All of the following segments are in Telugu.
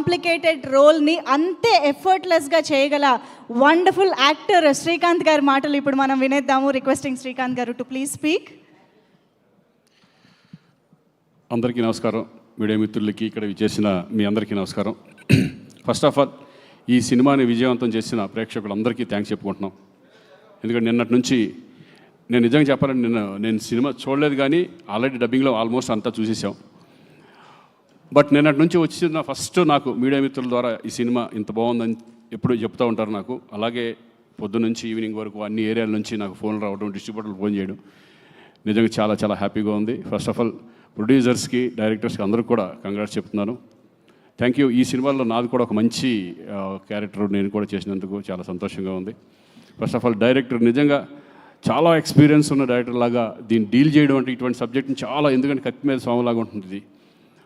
కాంప్లికేటెడ్ రోల్ని అంతే ఎఫర్ట్లెస్గా చేయగల వండర్ఫుల్ యాక్టర్ శ్రీకాంత్ గారి మాటలు ఇప్పుడు మనం వినేద్దాము. రిక్వెస్టింగ్ శ్రీకాంత్ గారు టు ప్లీజ్ స్పీక్. అందరికీ నమస్కారం. మీడియా మిత్రులకి ఇక్కడ విచ్చేసిన మీ అందరికీ నమస్కారం. ఫస్ట్ ఆఫ్ ఆల్ ఈ సినిమాని విజయవంతం చేసిన ప్రేక్షకులందరికీ థ్యాంక్స్ చెప్పుకుంటున్నాం. ఎందుకంటే నిన్నటి నుంచి నేను నిజంగా చెప్పాలంటే నేను సినిమా చూడలేదు, కానీ ఆల్రెడీ డబ్బింగ్లో ఆల్మోస్ట్ అంతా చూసేసాం. బట్ నిన్నటి నుంచి వచ్చిన ఫస్ట్ నాకు మీడియా మిత్రుల ద్వారా ఈ సినిమా ఇంత బాగుందని ఎప్పుడు చెప్తూ ఉంటారు నాకు. అలాగే పొద్దు నుంచి ఈవినింగ్ వరకు అన్ని ఏరియాల నుంచి నాకు ఫోన్లు రావడం, డిస్ట్రిబ్యూటర్లు ఫోన్ చేయడం నిజంగా చాలా చాలా హ్యాపీగా ఉంది. ఫస్ట్ ఆఫ్ ఆల్ ప్రొడ్యూసర్స్కి, డైరెక్టర్స్కి అందరికీ కూడా కంగ్రాట్స్ చెప్తున్నాను. Thank you. ఈ సినిమాలో నాది కూడా ఒక మంచి క్యారెక్టర్ నేను కూడా చేసినందుకు చాలా సంతోషంగా ఉంది. ఫస్ట్ ఆఫ్ ఆల్ డైరెక్టర్ నిజంగా చాలా ఎక్స్పీరియన్స్ ఉన్న డైరెక్టర్ లాగా దీన్ని డీల్ చేయడం అంటే ఇటువంటి సబ్జెక్ట్ని చాలా, ఎందుకంటే కత్తి మీద స్వామిలాగా ఉంటుంది. ఇది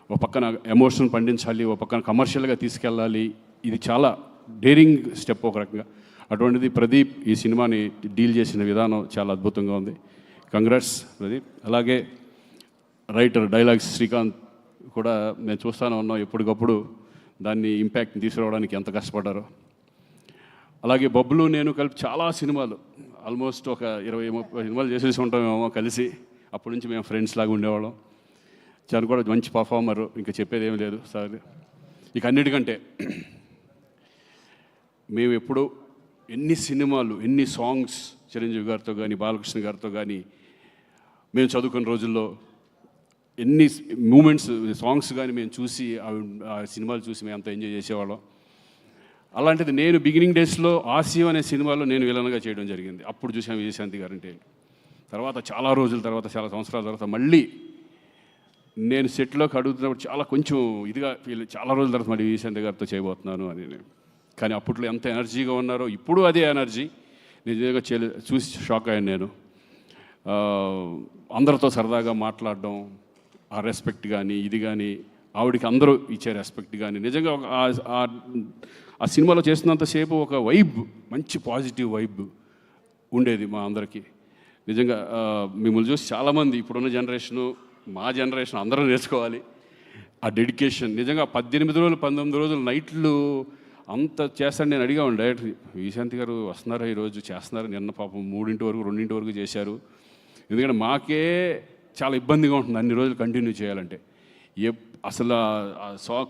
ఒక పక్కన ఎమోషన్ పండించాలి, ఒక పక్కన కమర్షియల్గా తీసుకెళ్ళాలి. ఇది చాలా డేరింగ్ స్టెప్ ఒక రకంగా. అటువంటిది ప్రదీప్ ఈ సినిమాని డీల్ చేసిన విధానం చాలా అద్భుతంగా ఉంది. కంగ్రాట్స్ ప్రదీప్. అలాగే రైటర్ డైలాగ్స్ శ్రీకాంత్ కూడా నేను చూస్తూనే ఉన్నాం, ఎప్పటికప్పుడు దాన్ని ఇంపాక్ట్ని తీసుకురావడానికి ఎంత కష్టపడ్డారో. అలాగే బబ్లు నేను కలిపి చాలా సినిమాలు, ఆల్మోస్ట్ ఒక 20-30 సినిమాలు చేసేసి ఉంటామేమో కలిసి. అప్పటి నుంచి మేము ఫ్రెండ్స్ లాగా ఉండేవాళ్ళం. చాలా కూడా మంచి పర్ఫార్మరు, ఇంకా చెప్పేది ఏమీ లేదు సార్. ఇక అన్నిటికంటే మేము ఎప్పుడు ఎన్ని సినిమాలు, ఎన్ని సాంగ్స్ చిరంజీవి గారితో కానీ, బాలకృష్ణ గారితో కానీ మేము చదువుకున్న రోజుల్లో ఎన్ని మూమెంట్స్, సాంగ్స్ కానీ మేము చూసి ఆ సినిమాలు చూసి మేము అంత ఎంజాయ్ చేసేవాళ్ళం. అలాంటిది నేను బిగినింగ్ డేస్లో ఆసియో అనే సినిమాలో నేను విలన్గా చేయడం జరిగింది. అప్పుడు చూసాను విజయశాంతి గారంటే. తర్వాత చాలా రోజుల తర్వాత, చాలా సంవత్సరాల తర్వాత మళ్ళీ నేను సెట్లోకి అడుగుతున్నప్పుడు చాలా కొంచెం ఇదిగా చాలా రోజుల తర్వాత మళ్ళీ విజయశాంతి గారితో చేయబోతున్నాను అని. కానీ అప్పట్లో ఎంత ఎనర్జీగా ఉన్నారో ఇప్పుడు అదే ఎనర్జీ నిజంగా చూసి షాక్ అయ్యాను నేను. అందరితో సరదాగా మాట్లాడడం, ఆ రెస్పెక్ట్ కానీ ఇది కానీ, ఆవిడికి అందరూ ఇచ్చే రెస్పెక్ట్ కానీ, నిజంగా ఆ సినిమాలో చేస్తున్నంతసేపు ఒక వైబ్, మంచి పాజిటివ్ వైబ్ ఉండేది మా అందరికీ. నిజంగా మిమ్మల్ని చూసి చాలామంది ఇప్పుడున్న జనరేషను, మా జనరేషన్ అందరూ నేర్చుకోవాలి ఆ డెడికేషన్. నిజంగా 18 రోజులు 19 రోజులు నైట్లు అంత చేస్తాను. నేను అడిగాను డైరెక్టర్, విజయశాంతి గారు వస్తున్నారా ఈరోజు, చేస్తున్నారు. నిన్న పాపం 3 వరకు 2 వరకు చేశారు. ఎందుకంటే మాకే చాలా ఇబ్బందిగా ఉంటుంది అన్ని రోజులు కంటిన్యూ చేయాలంటే. అసలు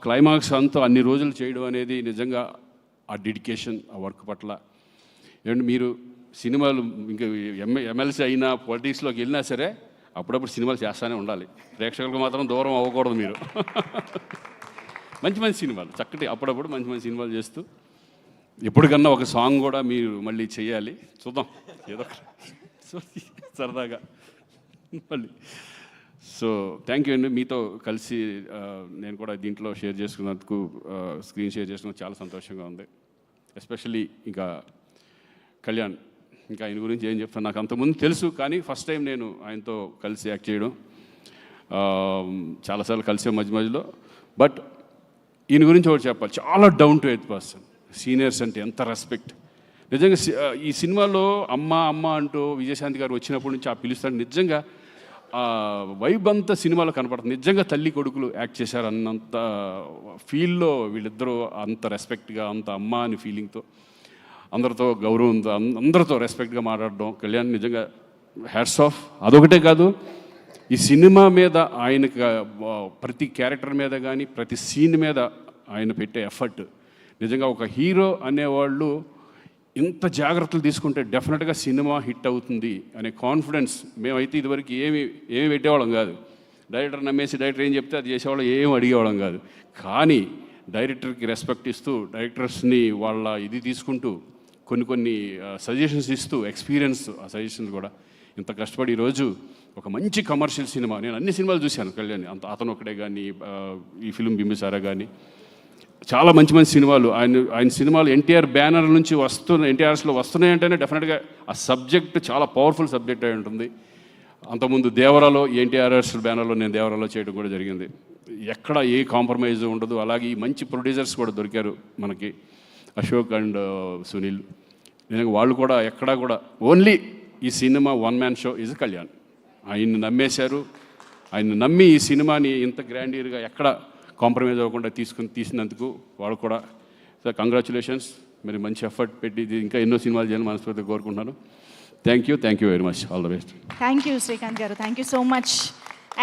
క్లైమాక్స్ అంతా అన్ని రోజులు చేయడం అనేది నిజంగా ఆ డెడికేషన్, ఆ వర్క్ పట్ల. ఏమంటే మీరు సినిమాలు ఇంకా ఎమ్మెల్సీ అయినా, పొలిటిక్స్లోకి వెళ్ళినా సరే అప్పుడప్పుడు సినిమాలు చేస్తూనే ఉండాలి. ప్రేక్షకులకు మాత్రం దూరం అవ్వకూడదు మీరు. మంచి మంచి సినిమాలు, చక్కటి అప్పుడప్పుడు మంచి మంచి సినిమాలు చేస్తూ ఎప్పటికన్నా ఒక సాంగ్ కూడా మీరు మళ్ళీ చేయాలి. చూద్దాం ఏదో సరదాగా మళ్ళీ. సో థ్యాంక్ యూ అండి. మీతో కలిసి నేను కూడా దీంట్లో షేర్ చేసుకున్నందుకు, స్క్రీన్ షేర్ చేసుకున్నందుకు చాలా సంతోషంగా ఉంది. ఎస్పెషల్లీ ఇంకా కళ్యాణ్, ఇంకా ఆయన గురించి ఏం చెప్తాను, నాకు అంతకుముందు తెలుసు, కానీ ఫస్ట్ టైం నేను ఆయనతో కలిసి యాక్ట్ చేయడం. చాలాసార్లు కలిసే మధ్యలో. బట్ ఈయన గురించి ఒకటి చెప్పాలి, చాలా down to earth person. Seniors అంటే ఎంత రెస్పెక్ట్. నిజంగా ఈ సినిమాలో అమ్మ అమ్మ అంటూ విజయశాంతి గారు వచ్చినప్పటి నుంచి ఆ పిలుస్తాడు. నిజంగా వైబ్ అంతా సినిమాలో కనపడుతుంది. నిజంగా తల్లి కొడుకులు యాక్ట్ చేశారు అన్నంత ఫీల్లో వీళ్ళిద్దరూ, అంత రెస్పెక్ట్గా, అంత అమ్మ అని ఫీలింగ్తో, అందరితో గౌరవంతో, అందరితో రెస్పెక్ట్గా మాట్లాడడం. కళ్యాణ్ నిజంగా హ్యాట్స్ ఆఫ్. అదొకటే కాదు, ఈ సినిమా మీద ఆయనకి ప్రతి క్యారెక్టర్ మీద కానీ, ప్రతి సీన్ మీద ఆయన పెట్టే ఎఫర్ట్. నిజంగా ఒక హీరో అనేవాళ్ళు ఇంత జాగ్రత్తలు తీసుకుంటే డెఫినెట్గా సినిమా హిట్ అవుతుంది అనే కాన్ఫిడెన్స్. మేమైతే ఇదివరకు ఏమి పెట్టేవాళ్ళం కాదు. డైరెక్టర్ నమ్మేసి డైరెక్టర్ ఏం చెప్తే అది చేసేవాళ్ళం, ఏం అడిగేవాళ్ళం కాదు. కానీ డైరెక్టర్కి రెస్పెక్ట్ ఇస్తూ, డైరెక్టర్స్ని వాళ్ళ ఇది తీసుకుంటూ, కొన్ని సజెషన్స్ ఇస్తూ, ఎక్స్పీరియన్స్ ఆ సజెషన్స్ కూడా ఇంత కష్టపడి ఈరోజు ఒక మంచి కమర్షియల్ సినిమా. నేను అన్ని సినిమాలు చూశాను కళ్యాణ్, అతను ఒకటే కానీ, ఈ ఫిల్మ్ బింబిసారా కానీ, చాలా మంచి మంచి సినిమాలు. ఆయన సినిమాలు ఎన్టీఆర్ బ్యానర్ నుంచి ఎన్టీఆర్స్లో వస్తున్నాయంటేనే డెఫినెట్గా ఆ సబ్జెక్ట్ చాలా పవర్ఫుల్ సబ్జెక్ట్ అయి ఉంటుంది. అంతకుముందు దేవరాలో, ఎన్టీఆర్ఎస్ బ్యానర్లో నేను దేవరాలో చేయడం కూడా జరిగింది. ఎక్కడ ఏ కాంప్రమైజ్ ఉండదు. అలాగే ఈ మంచి ప్రొడ్యూసర్స్ కూడా దొరికారు మనకి, అశోక్ అండ్ సునీల్. నేను వాళ్ళు కూడా ఎక్కడా కూడా ఓన్లీ ఈ cinema one man show is Kalyan. ఆయన్ని నమ్మేశారు. ఆయన నమ్మి ఈ సినిమాని ఇంత గ్రాండియర్గా ఎక్కడ కాంప్రమైజ్ అవ్వకుండా తీసినందుకు వాళ్ళు కూడా సార్ కంగ్రాచులేషన్స్. మీరు మంచి ఎఫర్ట్ పెట్టి ఇది ఇంకా ఎన్నో సినిమాలు చేయాలని మనస్ఫూర్తిగా కోరుకుంటున్నాను. Thank you very much. All the best. Thank you Srikanth గారు, థ్యాంక్ యూ సో మచ్.